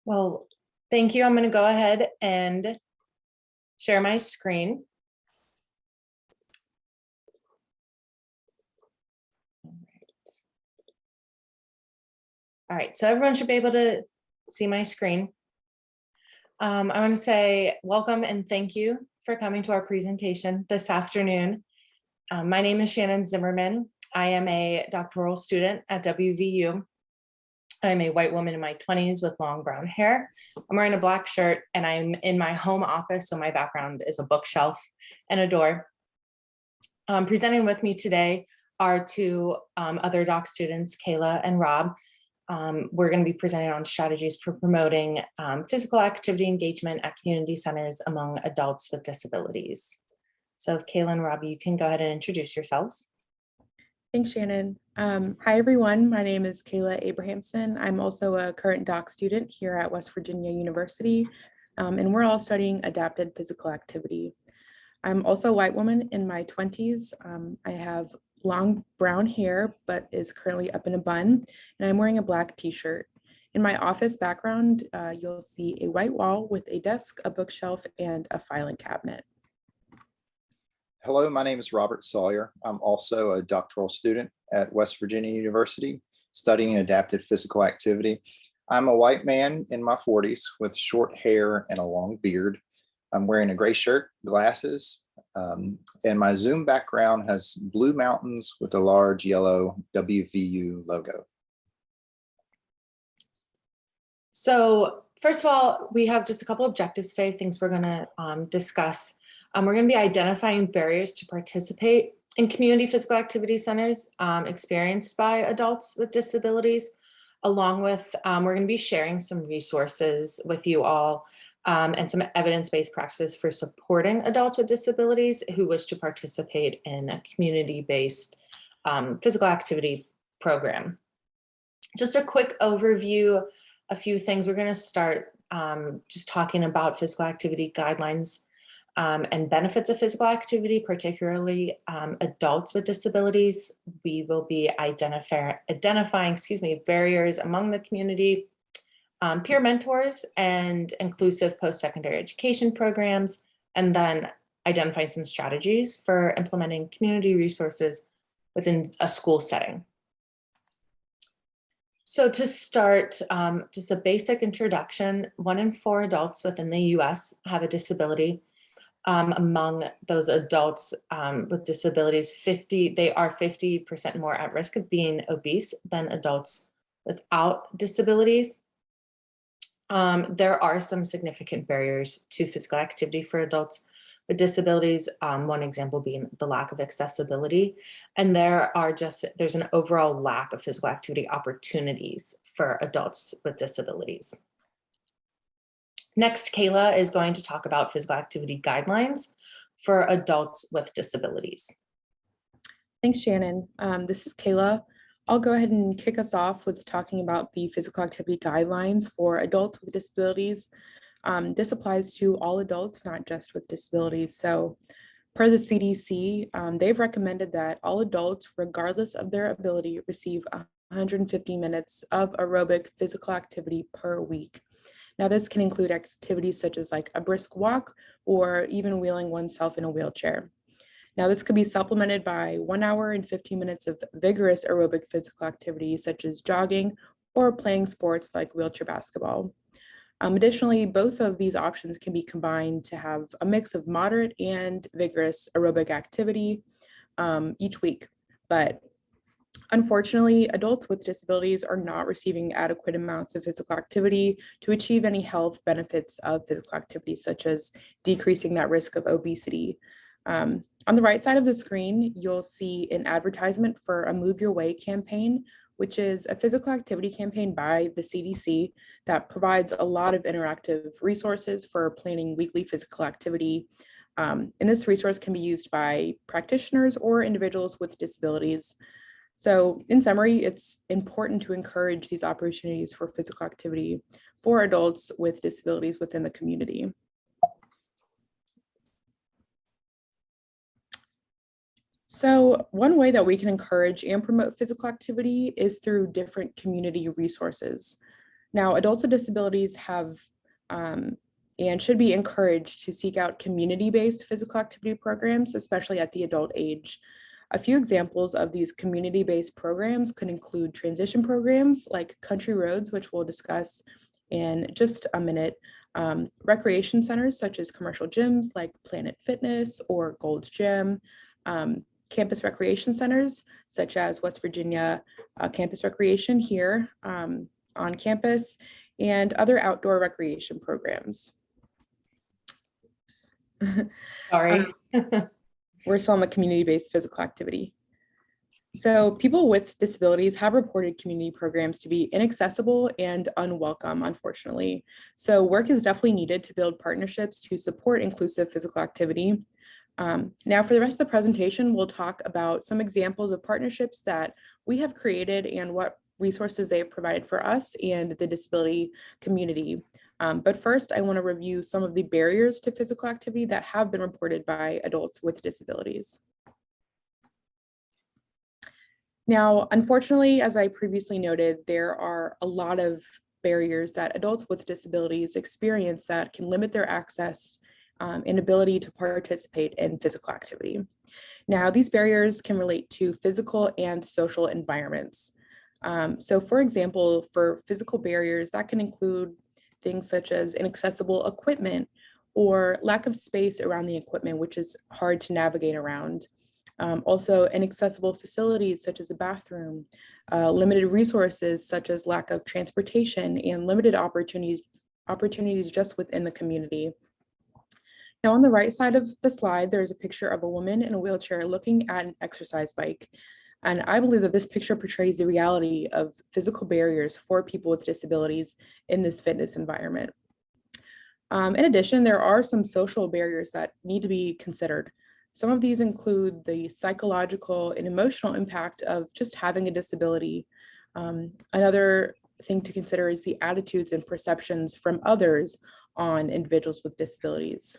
Well, thank you. I'm going to go ahead and share my screen. All right, so everyone should be able to see my screen. I want to say welcome and thank you for coming to our presentation this afternoon. My name is Shannon Zimmerman. I am a doctoral student at WVU. I'm a white woman in my 20s with long brown hair. I'm wearing a black shirt and I'm in my home office, so my background is a bookshelf and a door. Presenting with me today are two other doc students, Kayla and Rob. We're going to be presenting on strategies for promoting physical activity engagement at community centers among adults with disabilities. So if Kayla and Rob, you can go ahead and introduce yourselves. Thanks, Shannon. Hi, everyone. My name is Kayla Abrahamson. I'm also a current doc student here at West Virginia University, and we're all studying adapted physical activity. I'm also a white woman in my 20s. I have long brown hair, but is currently up in a bun, and I'm wearing a black t-shirt. In my office background, you'll see a white wall with a desk, a bookshelf, and a filing cabinet. Hello, my name is Robert Sawyer. I'm also a doctoral student at West Virginia University, studying adapted physical activity. I'm a white man in my 40s with short hair and a long beard. I'm wearing a gray shirt, glasses, and my Zoom background has blue mountains with a large yellow WVU logo. So first of all, we have just a couple objectives today, things we're going to discuss. We're going to be identifying barriers to participate in community physical activity centers experienced by adults with disabilities, along with we're going to be sharing some resources with you all and some evidence-based practices for supporting adults with disabilities who wish to participate in a community-based physical activity program. Just a quick overview, a few things. We're going to start just talking about physical activity guidelines and benefits of physical activity, particularly adults with disabilities. We will be identifying barriers among the community, peer mentors, and inclusive post-secondary education programs, and then identifying some strategies for implementing community resources within a school setting. So to start, just a basic introduction, 1 in 4 adults within the US have a disability. Among those adults with disabilities, they are 50% more at risk of being obese than adults without disabilities. There are some significant barriers to physical activity for adults with disabilities, one example being the lack of accessibility. And there's an overall lack of physical activity opportunities for adults with disabilities. Next, Kayla is going to talk about physical activity guidelines for adults with disabilities. Thanks, Shannon. This is Kayla. I'll go ahead and kick us off with talking about the physical activity guidelines for adults with disabilities. This applies to all adults, not just with disabilities. So per the CDC, they've recommended that all adults, regardless of their ability, receive 150 minutes of aerobic physical activity per week. Now, this can include activities such as like a brisk walk or even wheeling oneself in a wheelchair. Now, this could be supplemented by 1 hour and 15 minutes of vigorous aerobic physical activity, such as jogging or playing sports like wheelchair basketball. Additionally, both of these options can be combined to have a mix of moderate and vigorous aerobic activity each week. But unfortunately, adults with disabilities are not receiving adequate amounts of physical activity to achieve any health benefits of physical activity, such as decreasing that risk of obesity. On the right side of the screen, you'll see an advertisement for a Move Your Way campaign, which is a physical activity campaign by the CDC that provides a lot of interactive resources for planning weekly physical activity. And this resource can be used by practitioners or individuals with disabilities. So in summary, it's important to encourage these opportunities for physical activity for adults with disabilities within the community. So one way that we can encourage and promote physical activity is through different community resources. Now, adults with disabilities have and should be encouraged to seek out community-based physical activity programs, especially at the adult age. A few examples of these community-based programs could include transition programs like Country Roads, which we'll discuss in just a minute, recreation centers such as commercial gyms like Planet Fitness or Gold's Gym, campus recreation centers such as West Virginia Campus Recreation here on campus, and other outdoor recreation programs. Sorry. We're still on the community-based physical activity. So people with disabilities have reported community programs to be inaccessible and unwelcome, unfortunately. So work is definitely needed to build partnerships to support inclusive physical activity. Now for the rest of the presentation, we'll talk about some examples of partnerships that we have created and what resources they have provided for us and the disability community. But first, I want to review some of the barriers to physical activity that have been reported by adults with disabilities. Now, unfortunately, as I previously noted, there are a lot of barriers that adults with disabilities experience that can limit their access and ability to participate in physical activity. Now, these barriers can relate to physical and social environments. So for example, for physical barriers, that can include things such as inaccessible equipment or lack of space around the equipment, which is hard to navigate around. Also inaccessible facilities such as a bathroom, limited resources such as lack of transportation, and limited opportunities just within the community. Now on the right side of the slide, there's a picture of a woman in a wheelchair looking at an exercise bike. And I believe that this picture portrays the reality of physical barriers for people with disabilities in this fitness environment. In addition, there are some social barriers that need to be considered. Some of these include the psychological and emotional impact of just having a disability. Another thing to consider is the attitudes and perceptions from others on individuals with disabilities.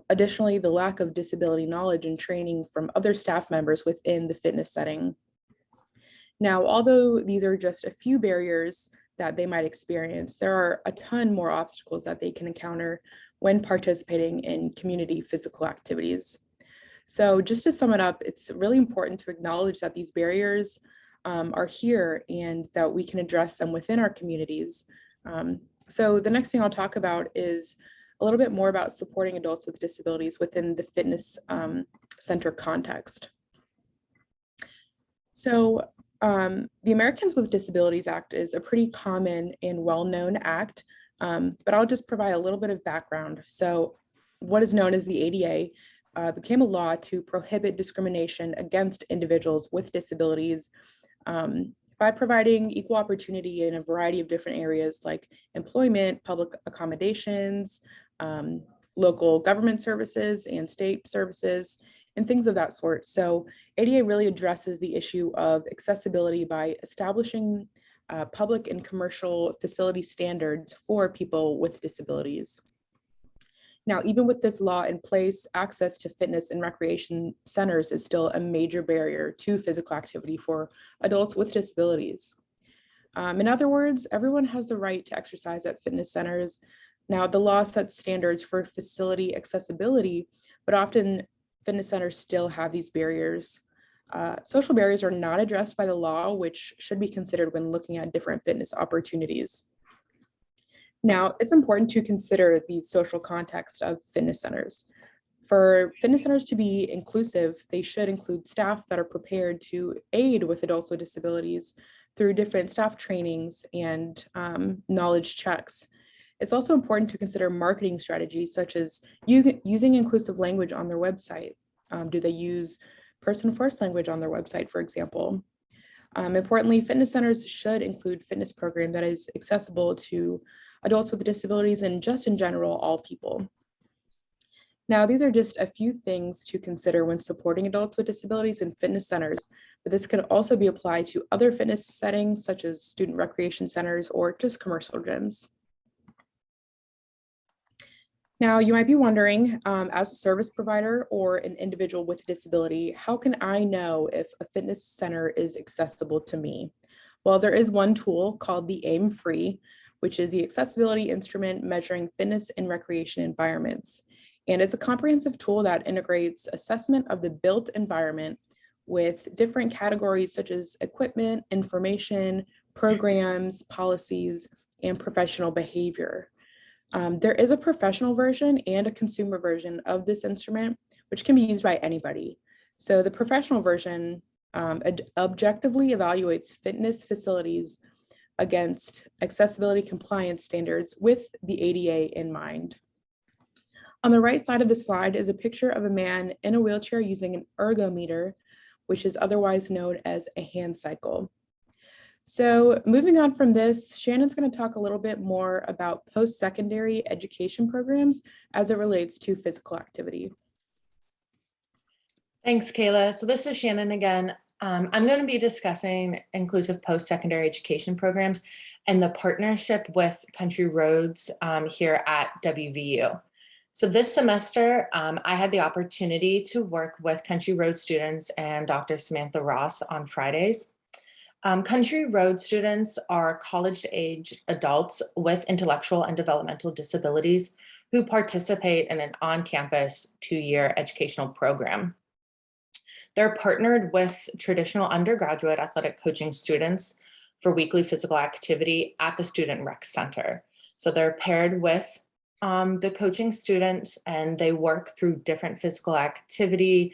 Additionally, the lack of disability knowledge and training from other staff members within the fitness setting. Now, although these are just a few barriers that they might experience, there are a ton more obstacles that they can encounter when participating in community physical activities. So just to sum it up, it's really important to acknowledge that these barriers are here and that we can address them within our communities. So the next thing I'll talk about is a little bit more about supporting adults with disabilities within the fitness center context. So the Americans with Disabilities Act is a pretty common and well-known act, but I'll just provide a little bit of background. So what is known as the ADA became a law to prohibit discrimination against individuals with disabilities by providing equal opportunity in a variety of different areas like employment, public accommodations, local government services and state services, and things of that sort. So ADA really addresses the issue of accessibility by establishing public and commercial facility standards for people with disabilities. Now, even with this law in place, access to fitness and recreation centers is still a major barrier to physical activity for adults with disabilities. In other words, everyone has the right to exercise at fitness centers. Now, the law sets standards for facility accessibility, but often fitness centers still have these barriers. Social barriers are not addressed by the law, which should be considered when looking at different fitness opportunities. Now, it's important to consider the social context of fitness centers. For fitness centers to be inclusive, they should include staff that are prepared to aid with adults with disabilities through different staff trainings and knowledge checks. It's also important to consider marketing strategies such as using inclusive language on their website. Do they use person-first language on their website, for example? Importantly, fitness centers should include fitness program that is accessible to adults with disabilities and just in general, all people. Now, these are just a few things to consider when supporting adults with disabilities in fitness centers, but this could also be applied to other fitness settings such as student recreation centers or just commercial gyms. Now, you might be wondering, as a service provider or an individual with a disability, how can I know if a fitness center is accessible to me? Well, there is one tool called the AIM Free, which is the accessibility instrument measuring fitness in recreation environments. And it's a comprehensive tool that integrates assessment of the built environment with different categories such as equipment, information, programs, policies, and professional behavior. There is a professional version and a consumer version of this instrument, which can be used by anybody. So the professional version objectively evaluates fitness facilities against accessibility compliance standards with the ADA in mind. On the right side of the slide is a picture of a man in a wheelchair using an ergometer, which is otherwise known as a hand cycle. So moving on from this, Shannon's going to talk a little bit more about post-secondary education programs as it relates to physical activity. Thanks, Kayla. So this is Shannon again. I'm going to be discussing inclusive post-secondary education programs and the partnership with Country Roads here at WVU. So this semester, I had the opportunity to work with Country Road students and Dr. Samantha Ross on Fridays. Country Road students are college-age adults with intellectual and developmental disabilities who participate in an on-campus 2-year educational program. They're partnered with traditional undergraduate athletic coaching students for weekly physical activity at the Student Rec Center. So they're paired with the coaching students, and they work through different physical activity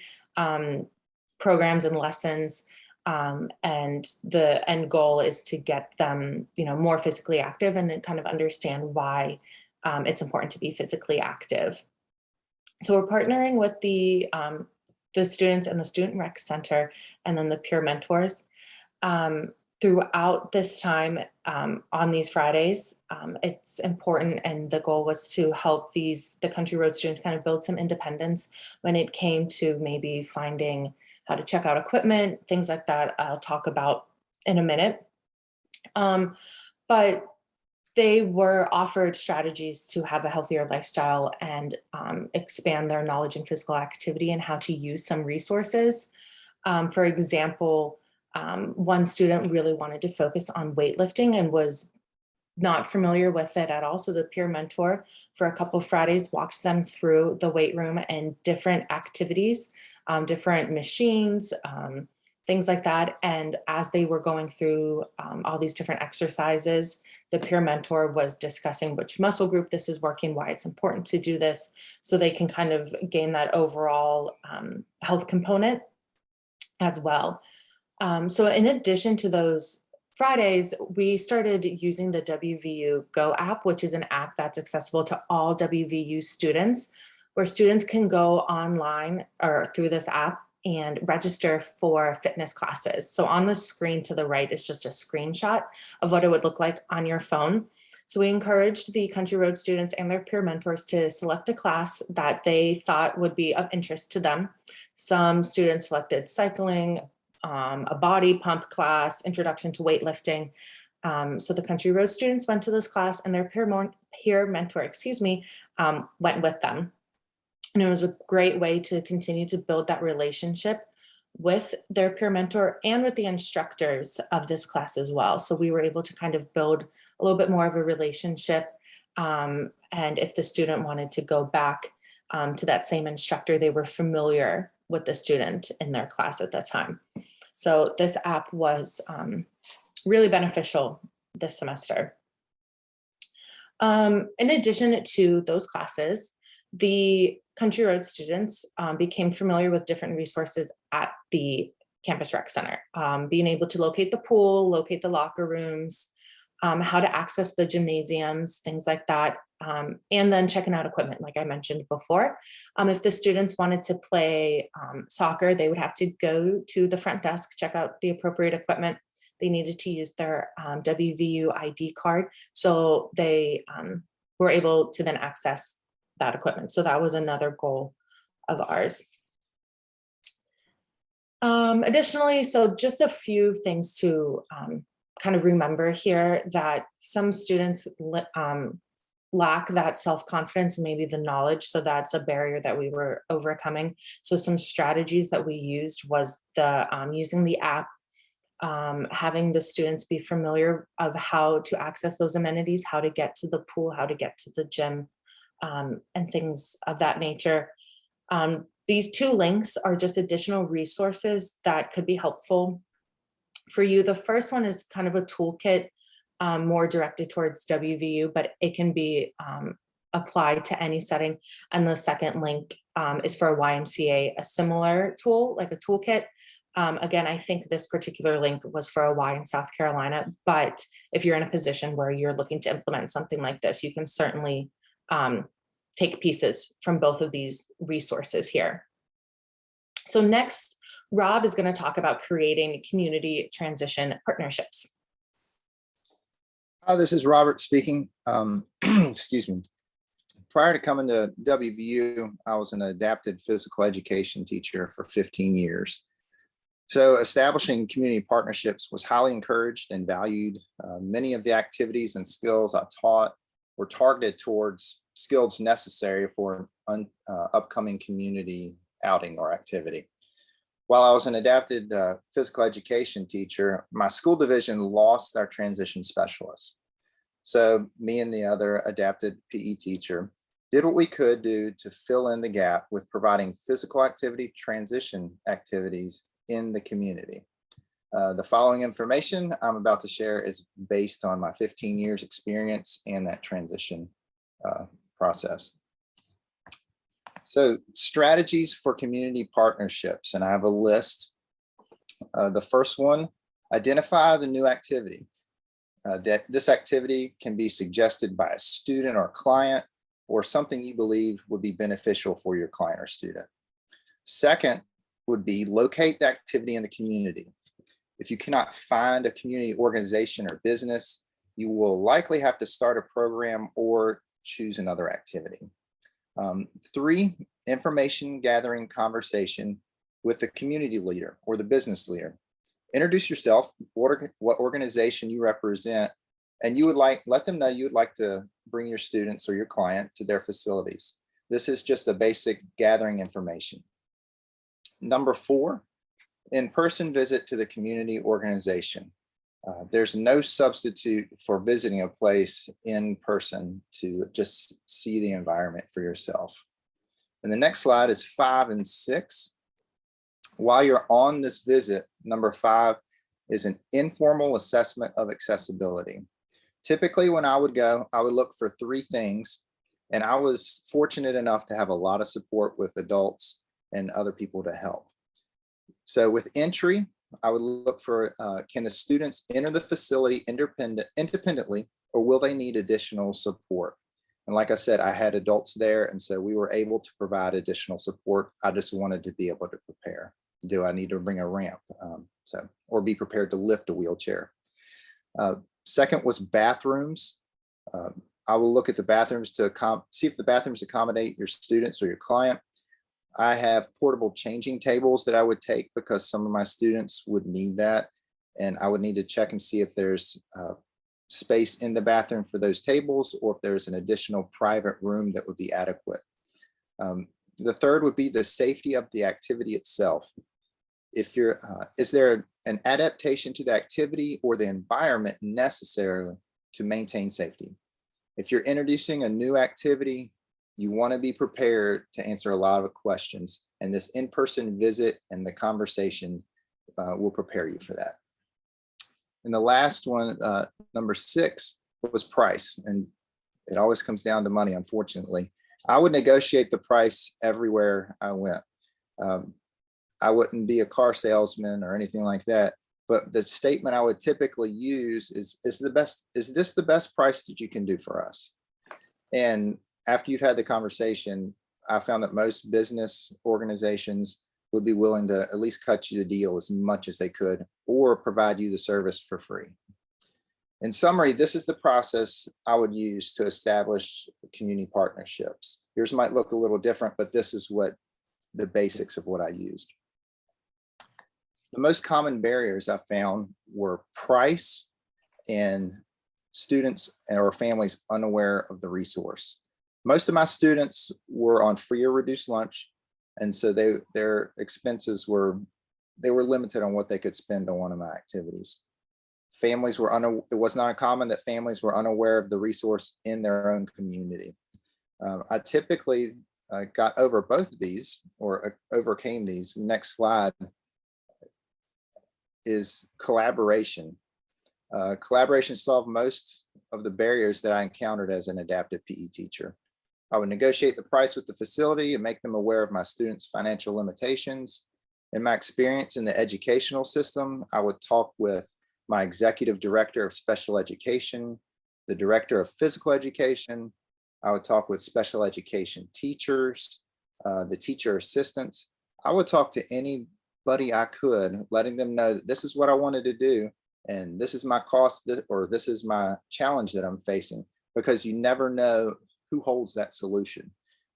programs and lessons. And the end goal is to get them, more physically active and kind of understand why it's important to be physically active. So we're partnering with the students and the Student Rec Center, and then the peer mentors. Throughout this time on these Fridays, it's important, and the goal was to help the Country Road students kind of build some independence when it came to maybe finding how to check out equipment, things like that I'll talk about in a minute. But they were offered strategies to have a healthier lifestyle and expand their knowledge in physical activity and how to use some resources. For example, one student really wanted to focus on weightlifting and was not familiar with it at all. So the peer mentor for a couple of Fridays walked them through the weight room and different activities, different machines, things like that. And as they were going through all these different exercises, the peer mentor was discussing which muscle group this is working, why it's important to do this, so they can kind of gain that overall health component as well. So in addition to those Fridays, we started using the WVU Go app, which is an app that's accessible to all WVU students, where students can go online or through this app and register for fitness classes. So on the screen to the right is just a screenshot of what it would look like on your phone. So we encouraged the Country Road students and their peer mentors to select a class that they thought would be of interest to them. Some students selected cycling, a body pump class, introduction to weightlifting. So the Country Road students went to this class, and their peer mentor, went with them. And it was a great way to continue to build that relationship with their peer mentor and with the instructors of this class as well. So we were able to kind of build a little bit more of a relationship. And if the student wanted to go back to that same instructor, they were familiar with the student in their class at that time. So this app was really beneficial this semester. In addition to those classes, the Country Road students became familiar with different resources at the campus rec center, being able to locate the pool, locate the locker rooms, how to access the gymnasiums, things like that, and then checking out equipment, like I mentioned before. If the students wanted to play soccer, they would have to go to the front desk, check out the appropriate equipment. They needed to use their WVU ID card, so they were able to then access that equipment. So that was another goal of ours. Additionally, so just a few things to kind of remember here, that some students lack that self-confidence and maybe the knowledge. So that's a barrier that we were overcoming. So some strategies that we used was the using the app, having the students be familiar of how to access those amenities, how to get to the pool, how to get to the gym, and things of that nature. These two links are just additional resources that could be helpful for you. The first one is kind of a toolkit, more directed towards WVU, but it can be applied to any setting. And the second link is for a YMCA, a similar tool, like a toolkit. Again, I think this particular link was for a Y in South Carolina, but if you're in a position where you're looking to implement something like this, you can certainly take pieces from both of these resources here. So next, Rob is going to talk about creating community transition partnerships. Hi, this is Robert speaking. Excuse me. Prior to coming to WVU, I was an adapted physical education teacher for 15 years. So establishing community partnerships was highly encouraged and valued. Many of the activities and skills I taught were targeted towards skills necessary for an upcoming community outing or activity. While I was an adapted physical education teacher, my school division lost our transition specialist. So me and the other adapted PE teacher did what we could do to fill in the gap with providing physical activity transition activities in the community. The following information I'm about to share is based on my 15 years experience and that transition process. So strategies for community partnerships, and I have a list. The first one, identify the new activity. That this activity can be suggested by a student or client or something you believe would be beneficial for your client or student. Second would be locate the activity in the community. If you cannot find a community organization or business, you will likely have to start a program or choose another activity. 3, information gathering conversation with the community leader or the business leader. Introduce yourself, what organization you represent, and you would let them know you would like to bring your students or your client to their facilities. This is just a basic gathering information. Number 4, in-person visit to the community organization. There's no substitute for visiting a place in person to just see the environment for yourself. And the next slide is 5 and 6. While you're on this visit, number 5 is an informal assessment of accessibility. Typically, when I would go, I would look for 3 things, and I was fortunate enough to have a lot of support with adults and other people to help. So with entry, I would look for, can the students enter the facility independently, or will they need additional support? And like I said, I had adults there, and so we were able to provide additional support. I just wanted to be able to prepare. Do I need to bring a ramp? Or be prepared to lift a wheelchair? Second was bathrooms. I will look at the bathrooms to see if the bathrooms accommodate your students or your client. I have portable changing tables that I would take because some of my students would need that. And I would need to check and see if there's space in the bathroom for those tables, or if there's an additional private room that would be adequate. The third would be the safety of the activity itself. If you're, is there an adaptation to the activity or the environment necessary to maintain safety? If you're introducing a new activity, you want to be prepared to answer a lot of questions, and this in-person visit and the conversation will prepare you for that. And the last one, number 6, was price. And it always comes down to money, unfortunately. I would negotiate the price everywhere I went. I wouldn't be a car salesman or anything like that, but the statement I would typically use is this the best price that you can do for us? And after you've had the conversation, I found that most business organizations would be willing to at least cut you the deal as much as they could, or provide you the service for free. In summary, this is the process I would use to establish community partnerships. Yours might look a little different, but this is what the basics of what I used. The most common barriers I found were price and students or families unaware of the resource. Most of my students were on free or reduced lunch, and so their expenses were they were limited on what they could spend on one of my activities. Families were it was not uncommon that families were unaware of the resource in their own community. I typically got over both of these, or overcame these. Next slide is collaboration. Collaboration solved most of the barriers that I encountered as an adaptive PE teacher. I would negotiate the price with the facility and make them aware of my students' financial limitations. In my experience in the educational system, I would talk with my executive director of special education, the director of physical education. I would talk with special education teachers, the teacher assistants. I would talk to anybody I could, letting them know that this is what I wanted to do, and this is my cost, or this is my challenge that I'm facing, because you never know who holds that solution.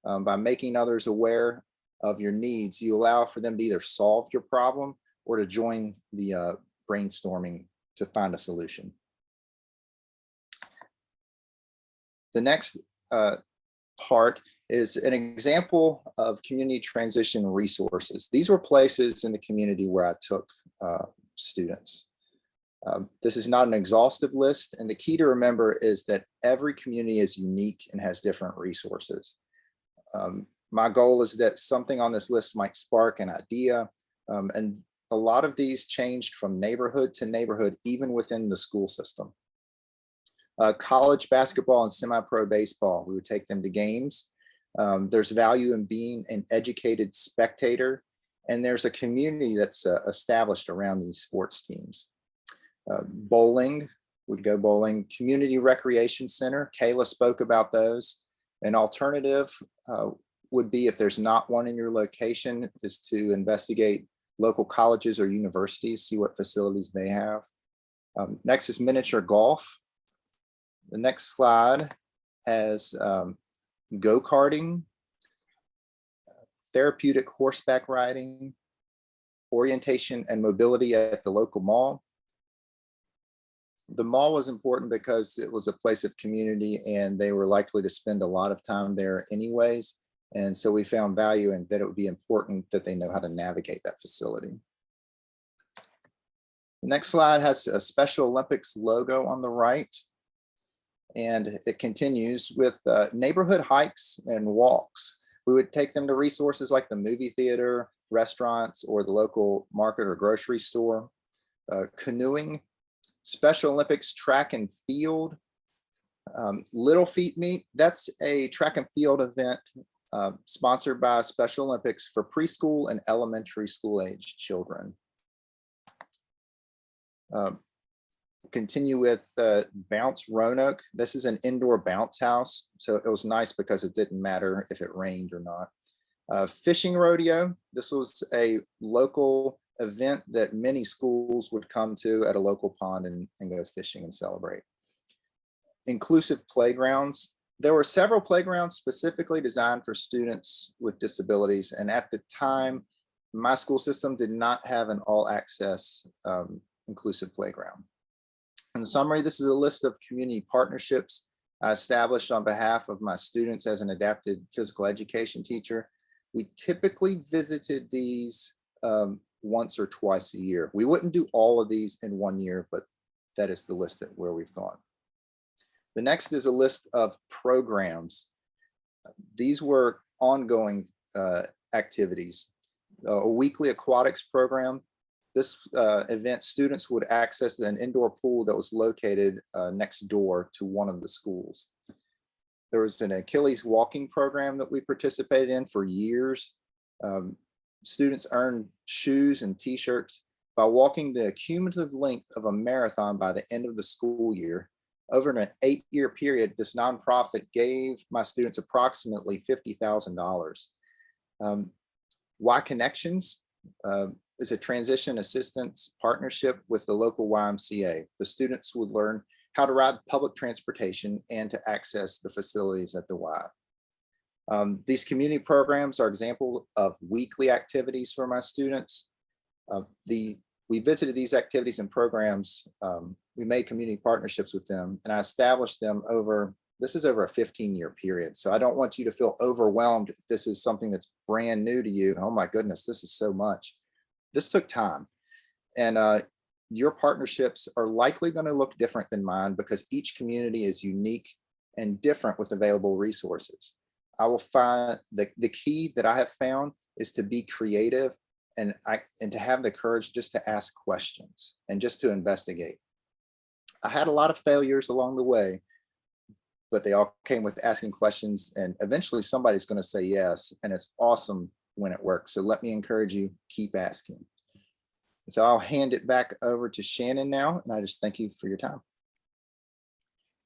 By making others aware of your needs, you allow for them to either solve your problem or to join the brainstorming to find a solution. The next part is an example of community transition resources. These were places in the community where I took students. This is not an exhaustive list, and the key to remember is that every community is unique and has different resources. My goal is that something on this list might spark an idea, and a lot of these changed from neighborhood to neighborhood, even within the school system. College basketball and semi-pro baseball, we would take them to games. There's value in being an educated spectator, and there's a community that's established around these sports teams. Bowling, we'd go bowling. Community recreation center, Kayla spoke about those. An alternative would be, if there's not one in your location, is to investigate local colleges or universities, see what facilities they have. Next is miniature golf. The next slide has go-karting, therapeutic horseback riding, orientation and mobility at the local mall. The mall was important because it was a place of community and they were likely to spend a lot of time there anyways. And so we found value in that it would be important that they know how to navigate that facility. The next slide has a Special Olympics logo on the right. And it continues with neighborhood hikes and walks. We would take them to resources like the movie theater, restaurants, or the local market or grocery store. Canoeing, Special Olympics track and field, Little Feet Meet. That's a track and field event sponsored by Special Olympics for preschool and elementary school age children. Continue with Bounce Roanoke. This is an indoor bounce house, so it was nice because it didn't matter if it rained or not. Fishing rodeo. This was a local event that many schools would come to at a local pond and go fishing and celebrate. Inclusive playgrounds. There were several playgrounds specifically designed for students with disabilities, and at the time, my school system did not have an all-access inclusive playground. In summary, this is a list of community partnerships I established on behalf of my students as an adapted physical education teacher. We typically visited these once or twice a year. We wouldn't do all of these in one year, but that is the list that where we've gone. The next is a list of programs. These were ongoing activities. A weekly aquatics program. This event, students would access an indoor pool that was located next door to one of the schools. There was an Achilles walking program that we participated in for years. Students earned shoes and t-shirts by walking the cumulative length of a marathon by the end of the school year. Over an 8-year period, this nonprofit gave my students approximately $50,000. Y Connections is a transition assistance partnership with the local YMCA. The students would learn how to ride public transportation and to access the facilities at the Y. These community programs are examples of weekly activities for my students. We visited these activities and programs. We made community partnerships with them, and I established them over, this is over a 15-year period. So I don't want you to feel overwhelmed if this is something that's brand new to you. Oh my goodness, this is so much. this took time. And your partnerships are likely going to look different than mine because each community is unique and different with available resources. I will find the key that I have found is to be creative and to have the courage just to ask questions and just to investigate. I had a lot of failures along the way, but they all came with asking questions, and eventually somebody's going to say yes, and it's awesome when it works. So let me encourage you, keep asking. So I'll hand it back over to Shannon now, and I just thank you for your time.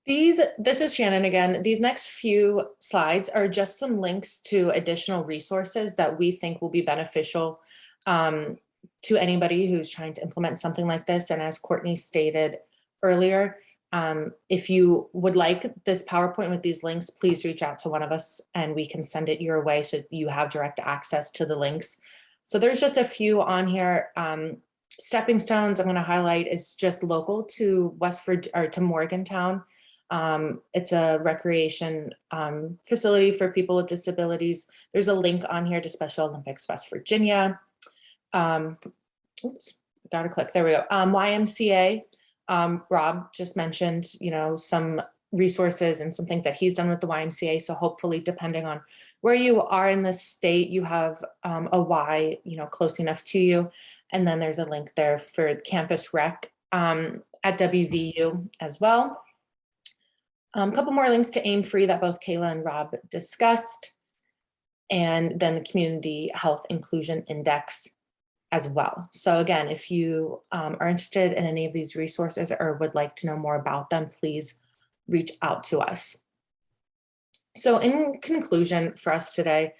This is Shannon again. These next few slides are just some links to additional resources that we think will be beneficial to anybody who's trying to implement something like this. And as Courtney stated earlier, if you would like this PowerPoint with these links, please reach out to one of us and we can send it your way so you have direct access to the links. So there's just a few on here. Stepping stones I'm going to highlight is just local to West Virginia or to Morgantown. It's a recreation facility for people with disabilities. There's a link on here to Special Olympics West Virginia. Oops, gotta click, there we go. YMCA, Rob just mentioned, some resources and some things that he's done with the YMCA. So hopefully, depending on where you are in the state, you have a Y, close enough to you. And then there's a link there for campus rec at WVU as well. A couple more links to AIM Free that both Kayla and Rob discussed, and then the Community Health Inclusion Index as well. So again, if you are interested in any of these resources or would like to know more about them, please reach out to us. So in conclusion for us today,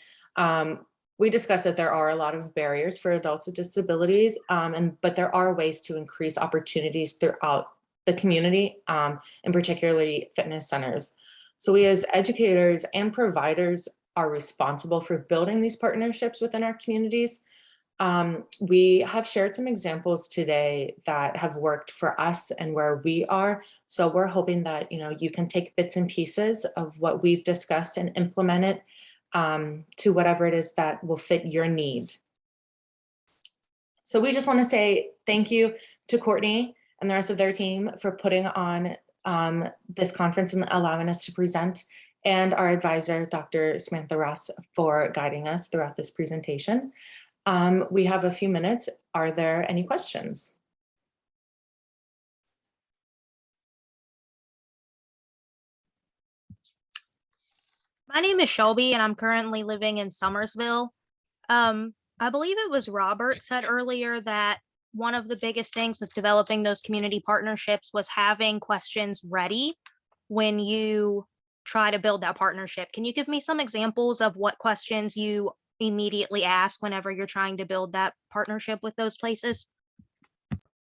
we discussed that there are a lot of barriers for adults with disabilities, but there are ways to increase opportunities throughout the community, and particularly fitness centers. So we as educators and providers are responsible for building these partnerships within our communities. We have shared some examples today that have worked for us and where we are. So we're hoping that you can take bits and pieces of what we've discussed and implement it to whatever it is that will fit your need. So we just want to say thank you to Courtney and the rest of their team for putting on this conference and allowing us to present, and our advisor, Dr. Samantha Ross, for guiding us throughout this presentation. We have a few minutes. Are there any questions? My name is Shelby, and I'm currently living in Summersville. I believe it was Robert said earlier that one of the biggest things with developing those community partnerships was having questions ready when you try to build that partnership. Can you give me some examples of what questions you immediately ask whenever you're trying to build that partnership with those places?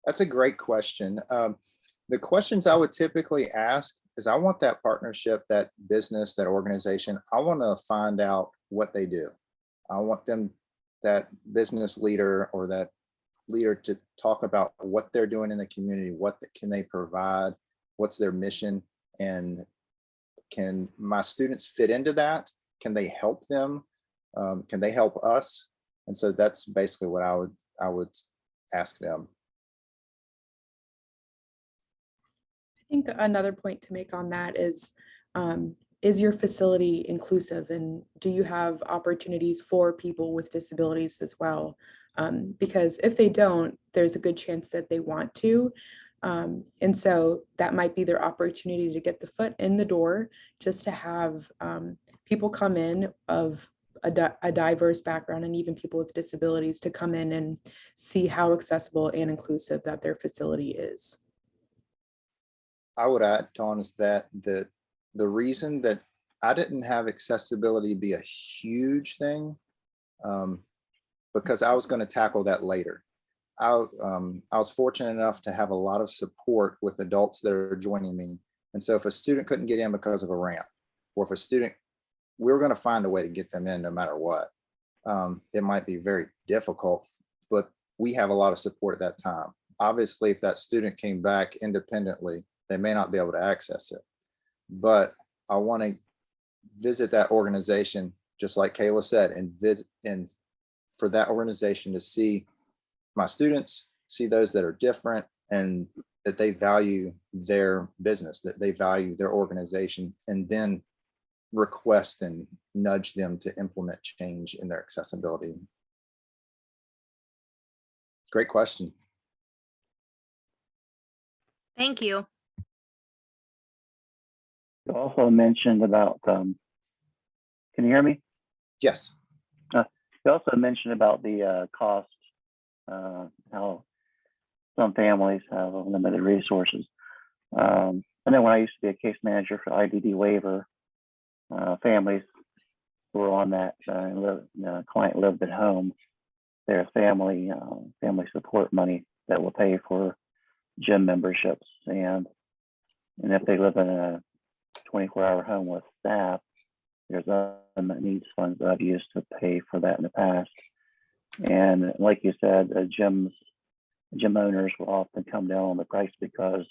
That's a great question. The questions I would typically ask is I want that partnership, that business, that organization, I want to find out what they do. I want them, that business leader or that leader, to talk about what they're doing in the community, what can they provide, what's their mission, and can my students fit into that? Can they help them? Can they help us? And so that's basically what I would ask them. I think another point to make on that is your facility inclusive, and do you have opportunities for people with disabilities as well? Because if they don't, there's a good chance that they want to. And so that might be their opportunity to get the foot in the door, just to have people come in of a diverse background, and even people with disabilities to come in and see how accessible and inclusive that their facility is. I would add on is that the reason that I didn't have accessibility be a huge thing, because I was going to tackle that later. I was fortunate enough to have a lot of support with adults that are joining me. And so if a student couldn't get in because of a ramp, or if a student, we were going to find a way to get them in no matter what. It might be very difficult, but we have a lot of support at that time. Obviously, if that student came back independently, they may not be able to access it. But I want to visit that organization, just like Kayla said, and visit, and for that organization to see my students, see those that are different, and that they value their business, that they value their organization, and then request and nudge them to implement change in their accessibility. Great question. Thank you. You also mentioned about, can you hear me? Yes. You also mentioned about the cost, how some families have limited resources. I know when I used to be a case manager for IDD waiver, families who were on that, client lived at home, there's family support money that will pay for gym memberships. And if they live in a 24-hour home with staff, there's unmet needs funds that I've used to pay for that in the past. And like you said, gym owners will often come down on the price because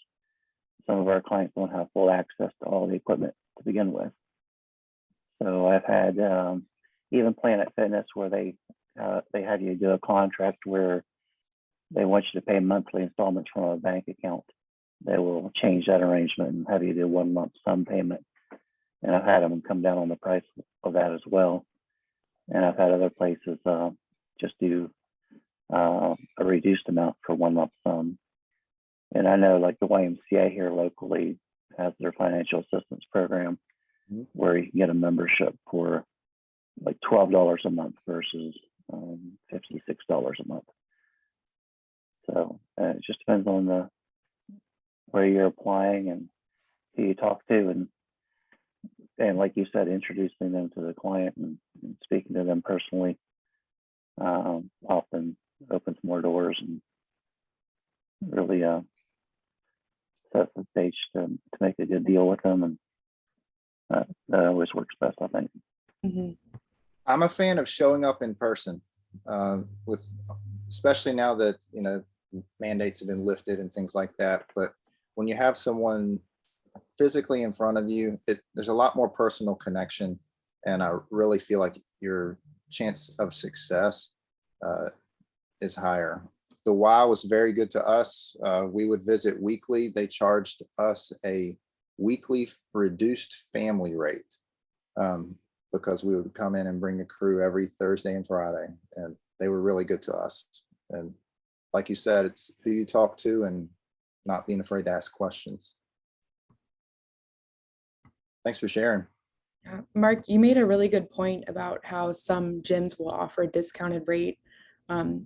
some of our clients don't have full access to all the equipment to begin with. So I've had even Planet Fitness where they have you do a contract where they want you to pay monthly installments from a bank account. They will change that arrangement and have you do one lump sum payment. And I've had them come down on the price of that as well. And I've had other places just do a reduced amount for one lump sum. And I know like the YMCA here locally has their financial assistance program where you can get a membership for like $12 a month versus $56 a month. So it just depends on where you're applying and who you talk to, and like you said, introducing them to the client and speaking to them personally often opens more doors and really sets the stage to make a good deal with them, and that always works best, I think. Mm-hmm. I'm a fan of showing up in person, with especially now that mandates have been lifted and things like that. But when you have someone physically in front of you, there's a lot more personal connection, and I really feel like your chance of success is higher. The Y was very good to us. We would visit weekly. They charged us a weekly reduced family rate because we would come in and bring a crew every Thursday and Friday, and they were really good to us. And like you said, it's who you talk to and not being afraid to ask questions. Thanks for sharing. Yeah. Mark, you made a really good point about how some gyms will offer a discounted rate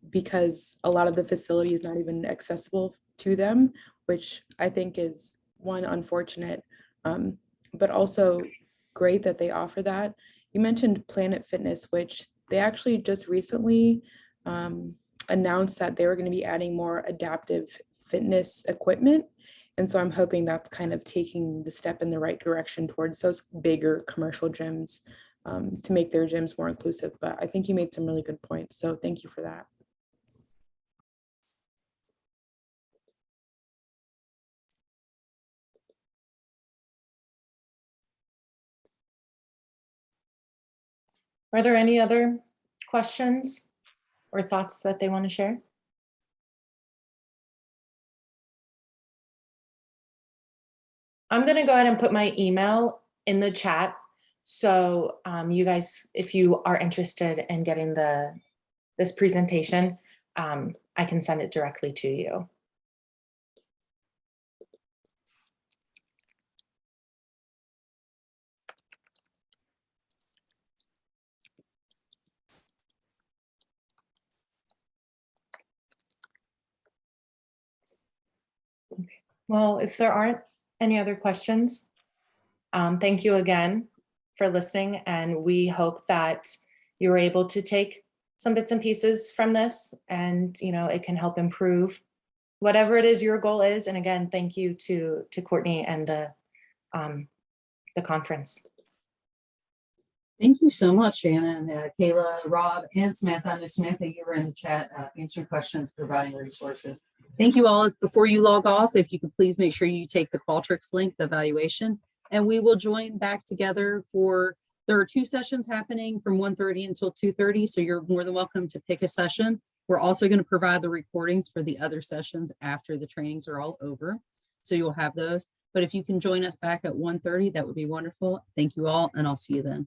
because a lot of the facility is not even accessible to them, which I think is one, unfortunate, but also great that they offer that. You mentioned Planet Fitness, which they actually just recently announced that they were going to be adding more adaptive fitness equipment. And so I'm hoping that's kind of taking the step in the right direction towards those bigger commercial gyms to make their gyms more inclusive. But I think you made some really good points. So thank you for that. Are there any other questions or thoughts that they want to share? I'm going to go ahead and put my email in the chat. So you guys, if you are interested in getting this presentation, I can send it directly to you. Well, if there aren't any other questions, thank you again for listening. And we hope that you were able to take some bits and pieces from this and, it can help improve whatever it is your goal is. And again, thank you to Courtney and the conference. Thank you so much, Shannon, Kayla, Rob, and Samantha. I know Samantha, you were in the chat answering questions, providing resources. Thank you all. Before you log off, if you could please make sure you take the Qualtrics link, the evaluation, and we will join back together there are 2 sessions happening from 1:30 until 2:30. So you're more than welcome to pick a session We're also going to provide the recordings for the other sessions after the trainings are all over. So you'll have those. But if you can join us back at 1:30, that would be wonderful. Thank you all, and I'll see you then.